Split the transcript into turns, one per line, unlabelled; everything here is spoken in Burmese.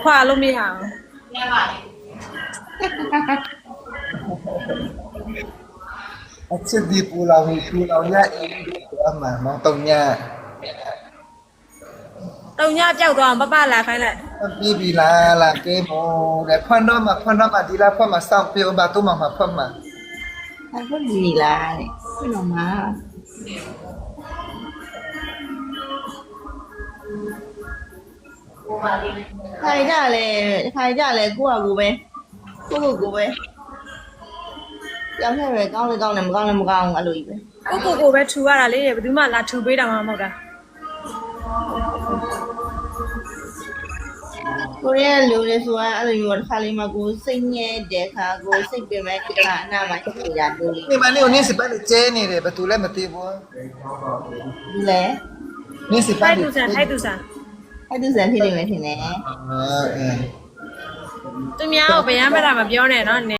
ခွာလို့မရအောင်
အချစ်ဒီပူလောင်ထူလောင်ညအေးအမှန်မောင်တုံည
တုံညပြောက်သွားအောင်ပပလာခိုင်းလိုက်
ပြီးပြီလားလာကေမိုတဲ့ဖွင့်တော့မှဒီလားဖွင့်မှစောင့်ပြောပါတော့မှဖွင့်မှ
အခုဒီလားခုနမှာခိုင်ကြလေကိုကကိုပဲကိုပဲကြောက်ခဲ့ပဲကောင်းလေမကောင်းအဲ့လိုကြီးပဲ
ကိုပဲထူရတာလေဘယ်သူမှလာထူပေးတာမှမဟုတ်တာ
ကိုရီးယားလူတွေဆိုတာအဲ့လိုမျိုးတစ်ခါလေးမှကိုစိတ်ငဲတဲ့ခါကိုစိတ်ပင်မဲ့ခါအနာမှာရှိနေတာတူလေး
ဒီမနေ့နင်းစပတ်ကျဲနေတယ်ဘသူလည်းမသိဘူး
ဒီလေ
နင်းစပတ်
ထိုက်သူဆန်
အဲ့ဒီစံဖြစ်နေမယ်ထင်တယ်
အဲ
သူများကိုဗျမ်းမတာမပြောနဲ့နော်